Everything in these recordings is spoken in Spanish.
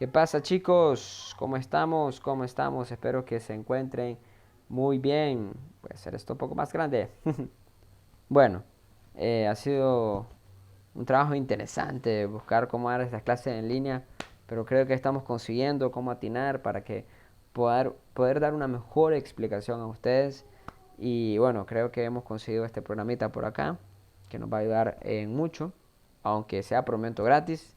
¿Qué pasa, chicos? ¿Cómo estamos? ¿Cómo estamos? Espero que se encuentren muy bien. Voy a hacer esto un poco más grande. Bueno, ha sido un trabajo interesante buscar cómo dar estas clases en línea, pero creo que estamos consiguiendo cómo atinar para que poder dar una mejor explicación a ustedes. Y bueno, creo que hemos conseguido este programita por acá, que nos va a ayudar en mucho, aunque sea por momento gratis.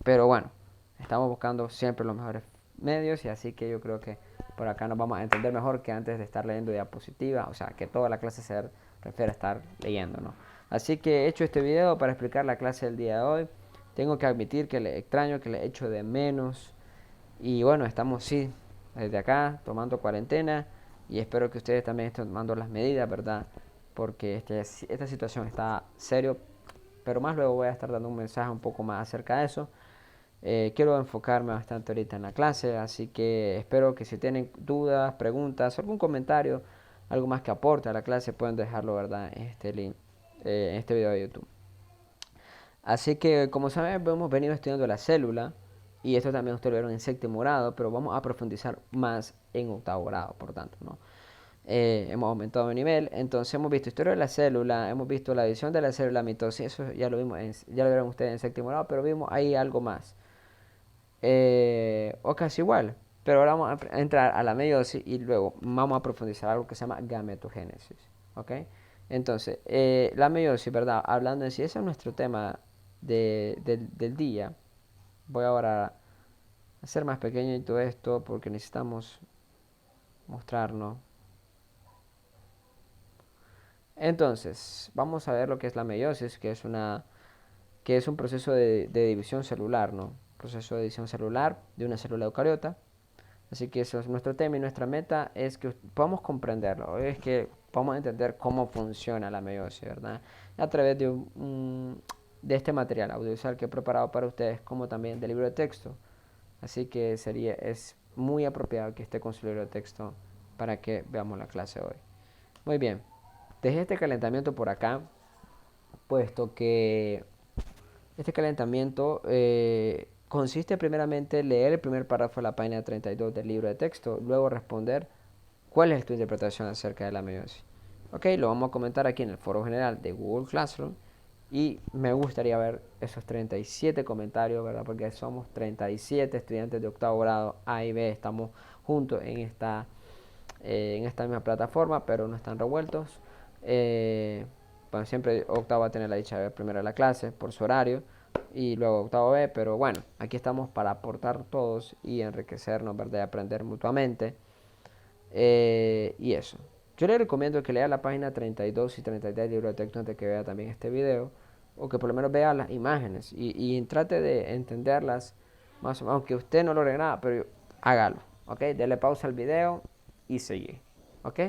Pero bueno, estamos buscando siempre los mejores medios y así que yo creo que por acá nos vamos a entender mejor que antes de estar leyendo diapositivas, o sea, que toda la clase se refiere a estar leyendo, ¿no? Así que he hecho este video para explicar la clase del día de hoy. Tengo que admitir que le extraño, que le echo de menos. Y bueno, estamos sí, desde acá, tomando cuarentena. Y espero que ustedes también estén tomando las medidas, ¿verdad? Porque esta situación está serio. Pero más luego voy a estar dando un mensaje un poco más acerca de eso. Quiero enfocarme bastante ahorita en la clase, así que espero que si tienen dudas, preguntas, algún comentario, algo más que aporte a la clase, pueden dejarlo, ¿verdad? En este link, en este video de YouTube. Así que, como saben, hemos venido estudiando la célula, y esto también ustedes lo vieron en séptimo grado, pero vamos a profundizar más en octavo grado, por tanto, ¿no? Hemos aumentado de nivel, entonces hemos visto historia de la célula, hemos visto la división de la célula, mitosis, eso ya lo vimos, ya lo vieron ustedes en séptimo grado, pero vimos ahí algo más. O casi igual. Pero ahora vamos a entrar a la meiosis y luego vamos a profundizar algo que se llama gametogénesis. ¿Ok? Entonces, la meiosis, ¿verdad? Hablando en sí, ese es nuestro tema del día. Voy ahora a hacer más pequeño y todo esto porque necesitamos mostrarnos. Entonces, vamos a ver lo que es la meiosis, que es un proceso de división celular, ¿no? Proceso de división celular de una célula eucariota. Así que eso es nuestro tema y nuestra meta es que podamos comprenderlo, es que podamos entender cómo funciona la meiosis, ¿verdad? A través de este material audiovisual que he preparado para ustedes, como también del libro de texto. Así que es muy apropiado que esté con su libro de texto para que veamos la clase hoy. Muy bien, dejé este calentamiento por acá, puesto que este calentamiento consiste primeramente en leer el primer párrafo de la página 32 del libro de texto, luego responder cuál es tu interpretación acerca de la meiosis. Ok, lo vamos a comentar aquí en el foro general de Google Classroom y me gustaría ver esos 37 comentarios, ¿verdad? Porque somos 37 estudiantes de octavo grado A y B, estamos juntos en esta misma plataforma, pero no están revueltos. Bueno, siempre octavo va a tener la dicha de ver primero la clase por su horario y luego octavo B, pero bueno, aquí estamos para aportar todos y enriquecernos, ¿verdad? Y aprender mutuamente. Y eso. Yo le recomiendo que lea la página 32 y 33 del libro de texto antes que vea también este video, o que por lo menos vea las imágenes y trate de entenderlas, más o menos, aunque usted no logre nada, pero hágalo, ¿ok? Dele pausa al video y sigue, ¿ok?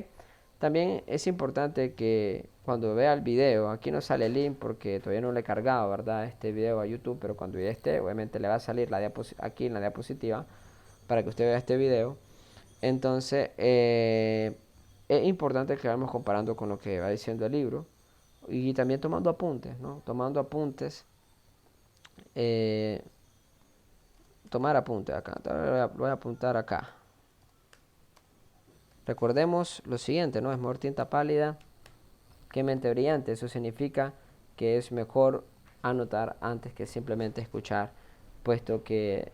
También es importante que cuando vea el video, aquí no sale el link porque todavía no le he cargado, ¿verdad? Este video a YouTube, pero cuando ya esté, obviamente le va a salir aquí en la diapositiva para que usted vea este video. Entonces, es importante que vayamos comparando con lo que va diciendo el libro y también tomando apuntes, ¿no? Tomando apuntes, eh, tomar apuntes acá. Voy a apuntar acá. Recordemos lo siguiente, ¿no? Es mejor tinta pálida que mente brillante. Eso significa que es mejor anotar antes que simplemente escuchar, puesto que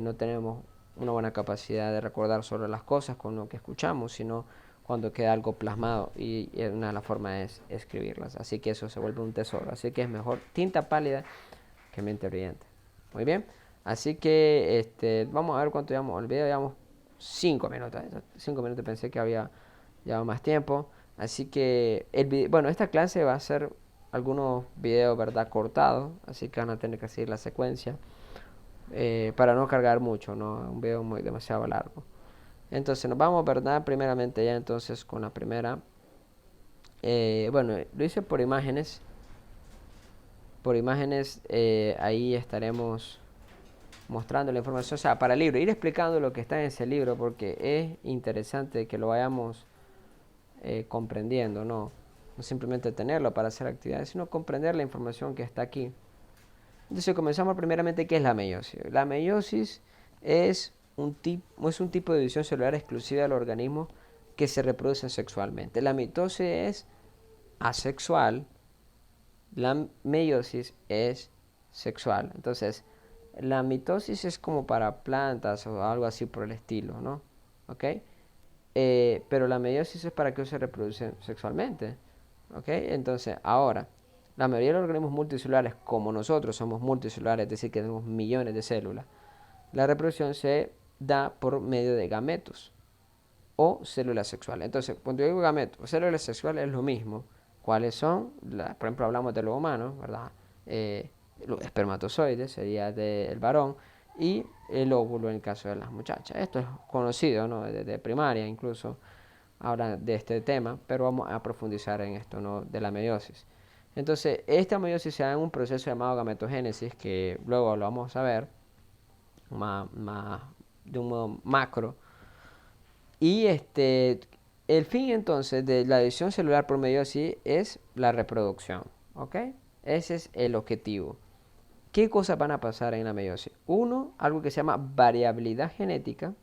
no tenemos una buena capacidad de recordar solo las cosas con lo que escuchamos, sino cuando queda algo plasmado y una de las formas es escribirlas. Así que eso se vuelve un tesoro. Así que es mejor tinta pálida que mente brillante. Muy bien. Así que vamos a ver cuánto llevamos. El video llevamos 5 minutos. 5 minutos, pensé que había llevado más tiempo. Así que, bueno, esta clase va a ser algunos videos, ¿verdad? Cortados. Así que van a tener que seguir la secuencia. Para no cargar mucho, ¿no? Un video demasiado largo. Entonces nos vamos, ¿verdad? Primeramente ya entonces con la primera. Bueno, lo hice por imágenes. Por imágenes ahí estaremos mostrando la información, o sea, para el libro, ir explicando lo que está en ese libro, porque es interesante que lo vayamos comprendiendo, ¿no? No simplemente tenerlo para hacer actividades, sino comprender la información que está aquí. Entonces comenzamos primeramente, ¿qué es la meiosis? La meiosis es un tipo de división celular exclusiva de los organismos que se reproducen sexualmente. La mitosis es asexual, la meiosis es sexual. Entonces, la mitosis es como para plantas o algo así por el estilo, ¿no? ¿Ok? Pero la meiosis es para que se reproducen sexualmente. ¿Ok? Entonces, ahora, la mayoría de los organismos multicelulares, como nosotros somos multicelulares, es decir, que tenemos millones de células, la reproducción se da por medio de gametos o células sexuales. Entonces, cuando yo digo gametos o células sexuales es lo mismo. ¿Cuáles son? Por ejemplo, hablamos de los humanos, ¿verdad? Los espermatozoides sería del varón y el óvulo en el caso de las muchachas. Esto es conocido, ¿no? Desde primaria incluso ahora de este tema, pero vamos a profundizar en esto, ¿no? De la meiosis. Entonces, esta meiosis se da en un proceso llamado gametogénesis, que luego lo vamos a ver más de un modo macro. Y el fin entonces de la división celular por meiosis es la reproducción, ¿ok? Ese es el objetivo. ¿Qué cosas van a pasar en la meiosis? Uno, algo que se llama variabilidad genética.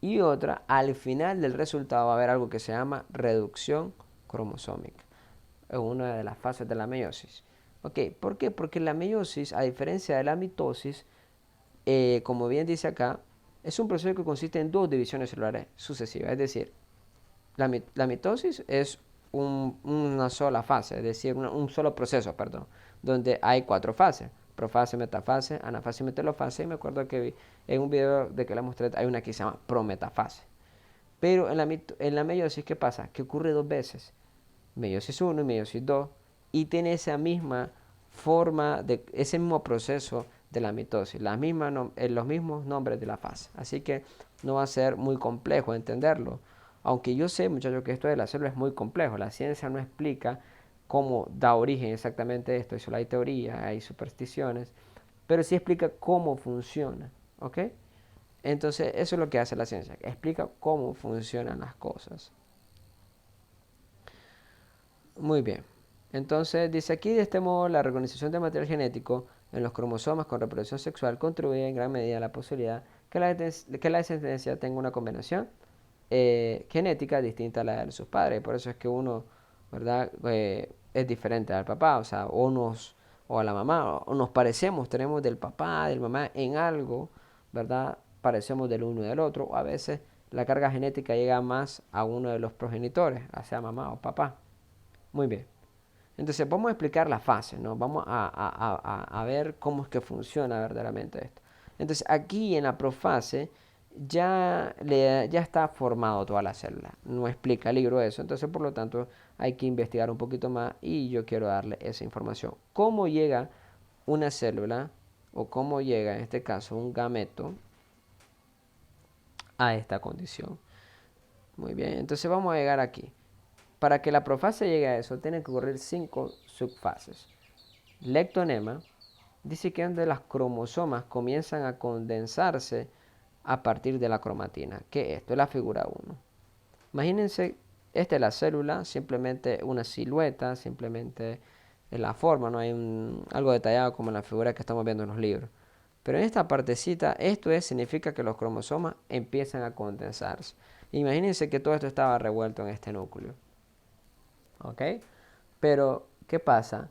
Y otra, al final del resultado va a haber algo que se llama reducción cromosómica. Es una de las fases de la meiosis. ¿Ok? ¿Por qué? Porque la meiosis, a diferencia de la mitosis, como bien dice acá, es un proceso que consiste en dos divisiones celulares sucesivas. Es decir, la mitosis es una sola fase, es decir, un solo proceso, perdón, donde hay cuatro fases: profase, metafase, anafase y metalofase. Y me acuerdo que vi en un video de que la mostré, hay una que se llama prometafase. Pero en la meiosis, ¿qué pasa? Que ocurre dos veces: meiosis 1 y meiosis 2, y tiene esa misma forma, ese mismo proceso de la mitosis, los mismos nombres de la fase. Así que no va a ser muy complejo entenderlo. Aunque yo sé, muchachos, que esto de la célula es muy complejo. La ciencia no explica cómo da origen exactamente esto. Y solo hay teoría, hay supersticiones, pero sí explica cómo funciona. ¿Ok? Entonces, eso es lo que hace la ciencia: explica cómo funcionan las cosas. Muy bien. Entonces, dice aquí: de este modo, la reorganización del material genético en los cromosomas con reproducción sexual contribuye en gran medida a la posibilidad que la descendencia tenga una combinación genética distinta a la de sus padres. Por eso es que uno, ¿verdad? Es diferente al papá, o sea, o a la mamá, o nos parecemos, tenemos del papá, del mamá en algo, ¿verdad? Parecemos del uno y del otro, o a veces la carga genética llega más a uno de los progenitores, sea mamá o papá. Muy bien. Entonces vamos a explicar la fase, ¿no? Vamos a ver cómo es que funciona verdaderamente esto. Entonces aquí en la profase ya está formado toda la célula. No explica el libro eso. Entonces por lo tanto hay que investigar un poquito más y yo quiero darle esa información. ¿Cómo llega una célula o cómo llega en este caso un gameto a esta condición? Muy bien, entonces vamos a llegar aquí. Para que la profase llegue a eso, tienen que ocurrir 5 subfases. Lectonema dice que es donde las cromosomas comienzan a condensarse a partir de la cromatina. ¿Qué es esto? Es la figura 1. Imagínense, esta es la célula, simplemente una silueta, simplemente en la forma, no hay algo detallado como en la figura que estamos viendo en los libros. Pero en esta partecita, significa que los cromosomas empiezan a condensarse. Imagínense que todo esto estaba revuelto en este núcleo. ¿Ok? Pero, ¿qué pasa?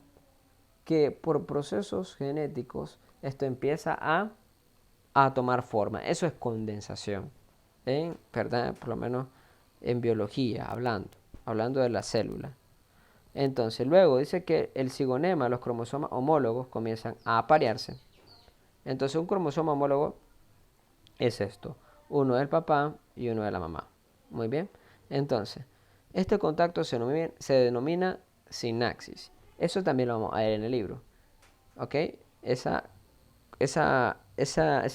Que por procesos genéticos esto empieza a tomar forma. Eso es condensación. ¿Verdad? Por lo menos en biología, hablando de la célula. Entonces, luego dice que el cigonema, los cromosomas homólogos, comienzan a aparearse. Entonces, un cromosoma homólogo es esto: uno del papá y uno de la mamá. Muy bien. Entonces, este contacto se denomina sinapsis. Eso también lo vamos a ver en el libro. ¿Ok? Ese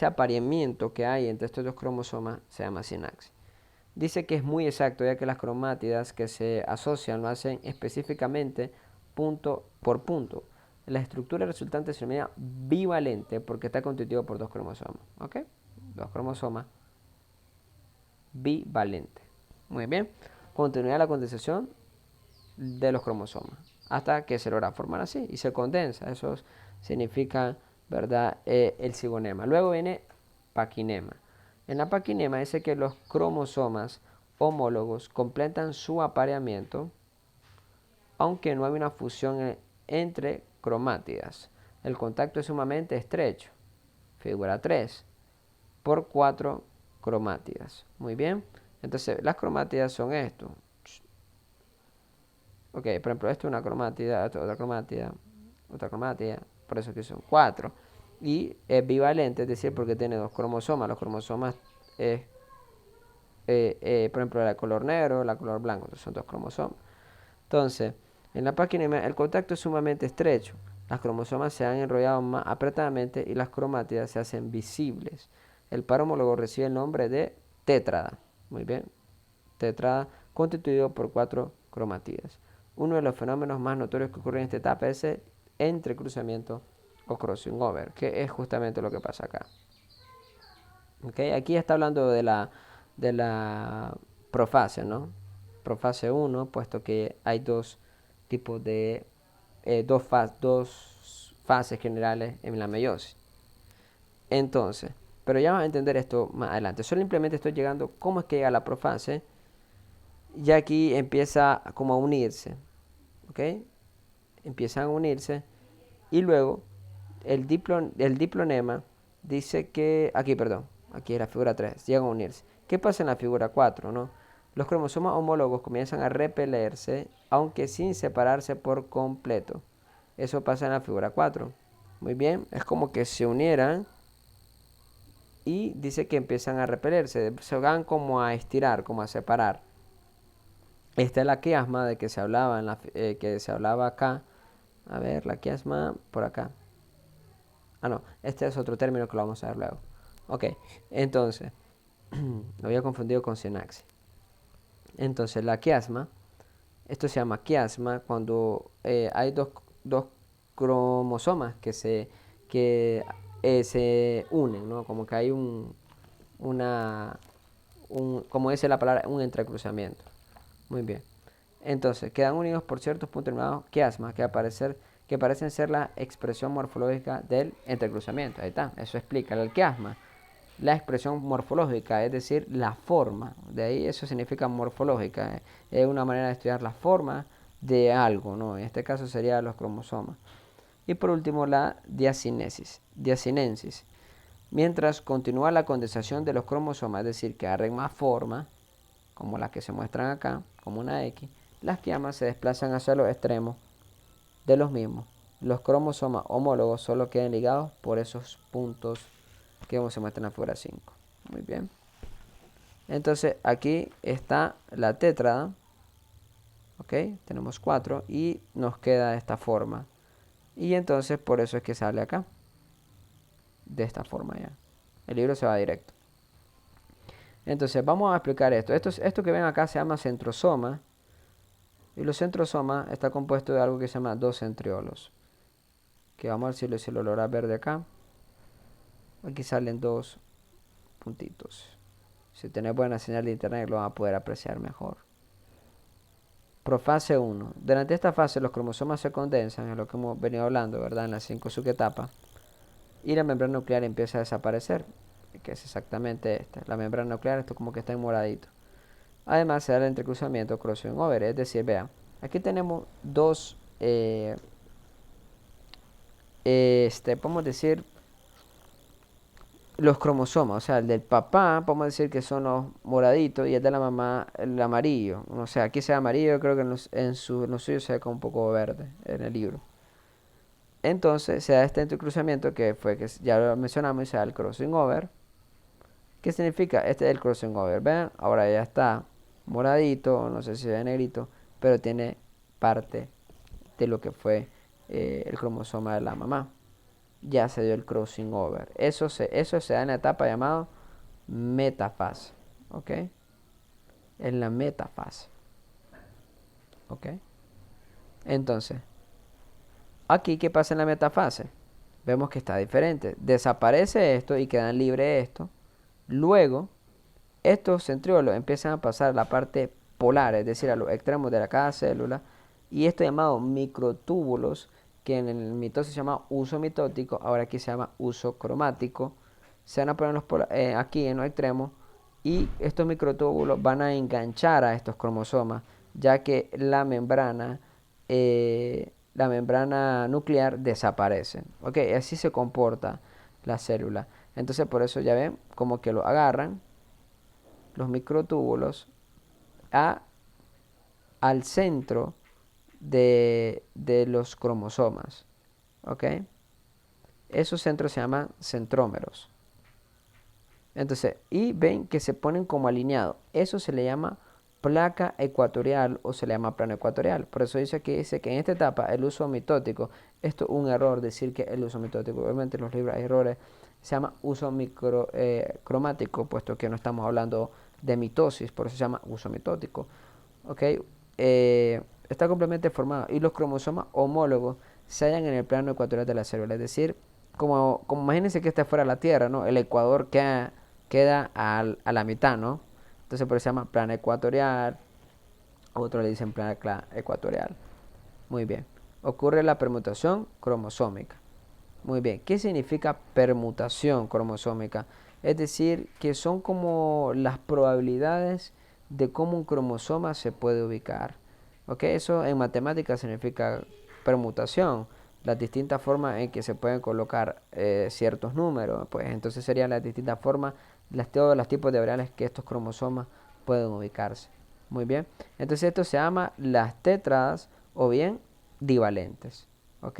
apareamiento que hay entre estos dos cromosomas se llama sinapsis. Dice que es muy exacto, ya que las cromátidas que se asocian lo hacen específicamente punto por punto. La estructura resultante se denomina bivalente porque está constituido por dos cromosomas. ¿Ok? Dos cromosomas bivalentes. Muy bien. Continúa la condensación de los cromosomas hasta que se logra formar así y se condensa. Eso significa, ¿verdad? El cigonema. Luego viene paquinema. En la paquinema dice que los cromosomas homólogos completan su apareamiento, aunque no hay una fusión entre cromátidas. El contacto es sumamente estrecho. Figura 3. Por 4 cromátidas. Muy bien. Entonces, las cromátidas son esto. Ok, por ejemplo, esto es una cromátida, esto es otra cromátida, otra cromátida. Por eso que son 4. Y es bivalente, es decir, porque tiene dos cromosomas. Los cromosomas es, por ejemplo, la color negro, la color blanco. Entonces, son dos cromosomas. Entonces, en la página el contacto es sumamente estrecho. Las cromosomas se han enrollado más apretadamente y las cromátidas se hacen visibles. El par homólogo recibe el nombre de tétrada. Muy bien. Tétrada constituido por 4 cromátidas. Uno de los fenómenos más notorios que ocurre en esta etapa es el entrecruzamiento o crossing over, que es justamente lo que pasa acá. ¿Okay? Aquí está hablando de la profase, ¿no? Profase 1, puesto que hay dos tipos de dos fases generales en la meiosis. Entonces, pero ya vamos a entender esto más adelante. Simplemente estoy llegando, ¿cómo es que llega la profase? Ya aquí empieza como a unirse, ¿ok? Empiezan a unirse y luego el diplonema dice que, aquí es la figura 3, llegan a unirse. ¿Qué pasa en la figura 4, no? Los cromosomas homólogos comienzan a repelerse, aunque sin separarse por completo. Eso pasa en la figura 4. Muy bien, es como que se unieran y dice que empiezan a repelerse, se van como a estirar, como a separar. Esta es la quiasma de que se hablaba, que se hablaba acá. A ver, la quiasma por acá. Ah, no, este es otro término que lo vamos a ver luego. Ok, entonces, lo había confundido con sinaxis. Entonces, la quiasma, esto se llama quiasma cuando hay dos cromosomas que se unen, ¿no? Como que hay como dice la palabra, un entrecruzamiento. Muy bien. Entonces, quedan unidos por ciertos puntos llamados quiasmas que parecen ser la expresión morfológica del entrecruzamiento. Ahí está, eso explica el quiasma. La expresión morfológica, es decir, la forma. De ahí eso significa morfológica. Es una manera de estudiar la forma de algo, ¿no? En este caso serían los cromosomas. Y por último, la diacinensis. Mientras continúa la condensación de los cromosomas, es decir, que agarren más forma, como las que se muestran acá, como una X, las quiasmas se desplazan hacia los extremos de los mismos. Los cromosomas homólogos solo quedan ligados por esos puntos que se muestran en la figura 5. Muy bien. Entonces aquí está la tétrada. Ok, tenemos 4 y nos queda esta forma. Y entonces por eso es que sale acá. De esta forma ya. El libro se va directo. Entonces vamos a explicar esto. Esto que ven acá se llama centrosoma. Y los centrosomas está compuesto de algo que se llama dos centriolos. Que vamos a ver si lo logra ver de acá. Aquí salen dos puntitos. Si tenés buena señal de internet lo van a poder apreciar mejor. Profase 1. Durante esta fase los cromosomas se condensan, es lo que hemos venido hablando, ¿verdad? En las 5 subetapas. Y la membrana nuclear empieza a desaparecer, que es exactamente esta. La membrana nuclear, esto como que está en moradito. Además se da el entrecruzamiento crossing over, es decir, vean, aquí tenemos dos, podemos decir, los cromosomas, o sea, el del papá, podemos decir que son los moraditos y el de la mamá, el amarillo. O sea, aquí se ve amarillo, creo que en los suyos se ve como un poco verde en el libro. Entonces se da este entrecruzamiento que fue, que ya lo mencionamos, y se da el crossing over. ¿Qué significa? Este es el crossing over, ¿ven? Ahora ya está moradito, no sé si se ve negrito, pero tiene parte de lo que fue el cromosoma de la mamá. Ya se dio el crossing over. Eso se da en la etapa llamada metafase. ¿Ok? En la metafase. ¿Ok? Entonces, aquí, ¿qué pasa en la metafase? Vemos que está diferente. Desaparece esto y quedan libres esto. Luego, estos centriolos empiezan a pasar a la parte polar, es decir, a los extremos de cada célula. Y esto llamado microtúbulos, que en el mitosis se llama uso mitótico, ahora aquí se llama uso cromático, se van a poner aquí en los extremos y estos microtúbulos van a enganchar a estos cromosomas, ya que la membrana nuclear desaparece. Ok, así se comporta la célula. Entonces por eso ya ven como que lo agarran los microtúbulos a, al centro de los cromosomas. ¿Ok? Esos centros se llaman centrómeros. Entonces, y ven que se ponen como alineados. Eso se le llama placa ecuatorial o se le llama plano ecuatorial. Por eso dice que en esta etapa el uso mitótico, esto es un error decir que el uso mitótico, obviamente en los libros hay errores, se llama uso cromático, puesto que no estamos hablando de mitosis, por eso se llama uso mitótico. ¿Ok? Está completamente formado y los cromosomas homólogos se hallan en el plano ecuatorial de la célula, es decir, como imagínense que esta fuera la Tierra, ¿no? El Ecuador queda a la mitad, ¿no? Entonces por eso se llama plano ecuatorial, otros le dicen placa ecuatorial. Muy bien. Ocurre la permutación cromosómica. Muy bien. ¿Qué significa permutación cromosómica? Es decir, que son como las probabilidades de cómo un cromosoma se puede ubicar. ¿Ok? Eso en matemáticas significa permutación, las distintas formas en que se pueden colocar ciertos números. Pues entonces serían las distintas formas, todos los tipos de variables que estos cromosomas pueden ubicarse. Muy bien. Entonces esto se llama las tétradas o bien divalentes. ¿Ok?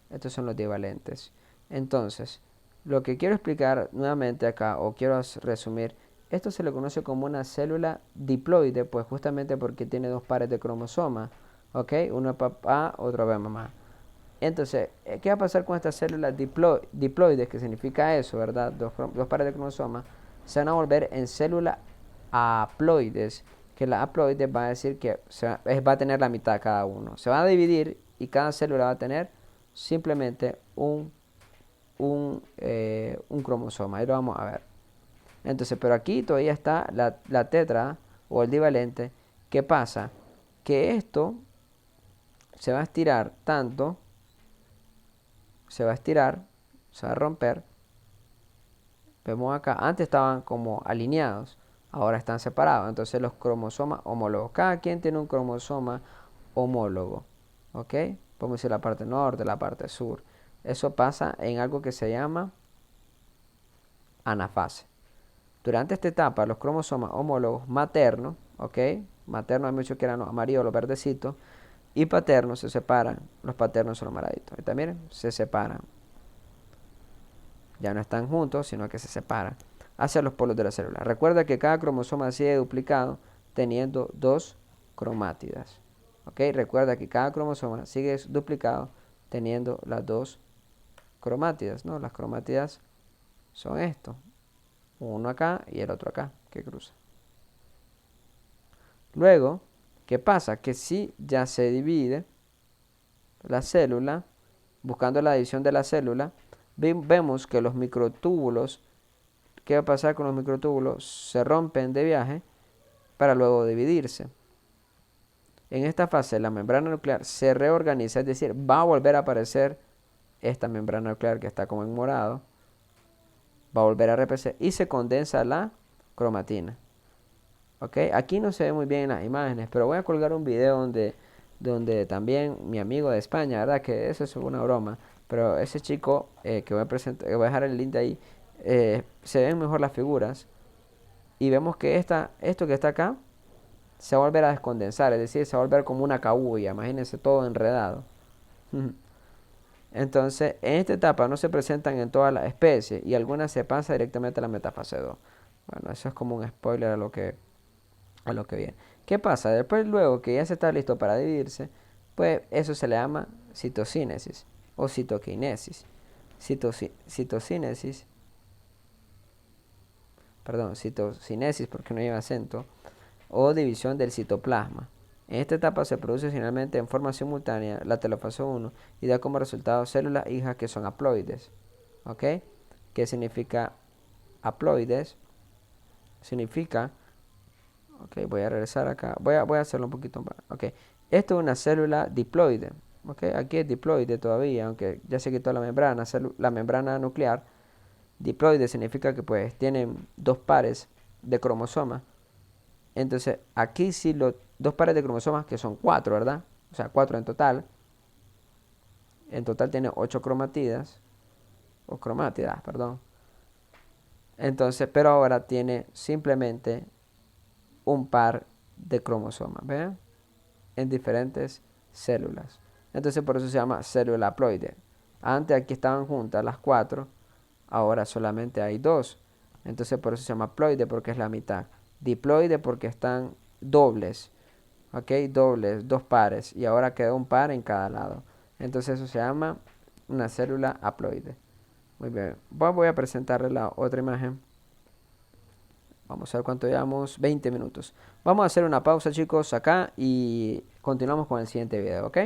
Estos son los divalentes. Entonces, lo que quiero explicar nuevamente acá, o quiero resumir, esto se le conoce como una célula diploide, pues justamente porque tiene dos pares de cromosomas, ¿ok? Uno es papá, otro es mamá. Entonces, ¿qué va a pasar con estas células diploides, que significa eso, ¿verdad? Dos pares de cromosomas, se van a volver en células haploides, que la haploides va a decir que va a tener la mitad cada uno. Se va a dividir y cada célula va a tener simplemente un cromosoma. Ahí lo vamos a ver. Entonces, pero aquí todavía está la tetra o el divalente. ¿Qué pasa? Que esto se va a estirar tanto, se va a estirar, se va a romper. Vemos acá, antes estaban como alineados, ahora están separados. Entonces los cromosomas homólogos. Cada quien tiene un cromosoma homólogo. ¿Ok? Podemos decir la parte norte, la parte sur. Eso pasa en algo que se llama anafase. Durante esta etapa, los cromosomas homólogos maternos, ¿ok? Maternos hay muchos que eran los amarillos, los verdecitos, y paternos se separan. Los paternos son los moraditos. Y también se separan. Ya no están juntos, sino que se separan hacia los polos de la célula. Recuerda que cada cromosoma sigue duplicado teniendo dos cromátidas. ¿Ok? Recuerda que cada cromosoma sigue duplicado teniendo las dos cromátidas, ¿no? Las cromátidas son esto. Uno acá y el otro acá, que cruza. Luego, ¿qué pasa? Que si ya se divide la célula, buscando la división de la célula, vemos que los microtúbulos, ¿qué va a pasar con los microtúbulos? Se rompen de viaje para luego dividirse. En esta fase la membrana nuclear se reorganiza, es decir, va a volver a aparecer esta membrana nuclear que está como en morado, va a volver a repetir y se condensa la cromatina. ¿Ok? Aquí no se ve muy bien en las imágenes, pero voy a colgar un video donde también mi amigo de España, ¿verdad? Que eso es una broma, pero ese chico que voy a dejar el link de ahí, se ven mejor las figuras y vemos que esto que está acá se va a volver a descondensar, es decir, se va a volver como una cabuya, imagínense todo enredado. Entonces, en esta etapa no se presentan en todas las especies y algunas se pasa directamente a la metafase 2. Bueno, eso es como un spoiler a lo que viene. ¿Qué pasa? Después, luego que ya se está listo para dividirse, pues eso se le llama citocínesis o citoquinesis. Citocinesis, perdón, citocinesis porque no lleva acento, o división del citoplasma. En esta etapa se produce finalmente en forma simultánea la telofase 1 y da como resultado células hijas que son haploides. ¿Ok? ¿Qué significa haploides? Significa, ok, voy a regresar acá, voy a hacerlo un poquito más. Ok, esto es una célula diploide. Ok, aquí es diploide todavía, aunque ya se quitó la membrana nuclear. Diploide significa que pues tienen dos pares de cromosomas. Entonces aquí sí los dos pares de cromosomas que son cuatro, ¿verdad? O sea, cuatro en total. En total tiene 8 cromatidas. O cromátidas, perdón. Entonces, pero ahora tiene simplemente un par de cromosomas, ¿ven? En diferentes células. Entonces por eso se llama célula haploide. Antes aquí estaban juntas las cuatro, ahora solamente hay dos. Entonces por eso se llama haploide porque es la mitad. Diploide porque están dobles, ¿ok? Dobles, dos pares. Y ahora queda un par en cada lado. Entonces eso se llama una célula haploide. Muy bien. Voy a presentarle la otra imagen. Vamos a ver cuánto llevamos. 20 minutos. Vamos a hacer una pausa, chicos, acá y continuamos con el siguiente video, ¿ok?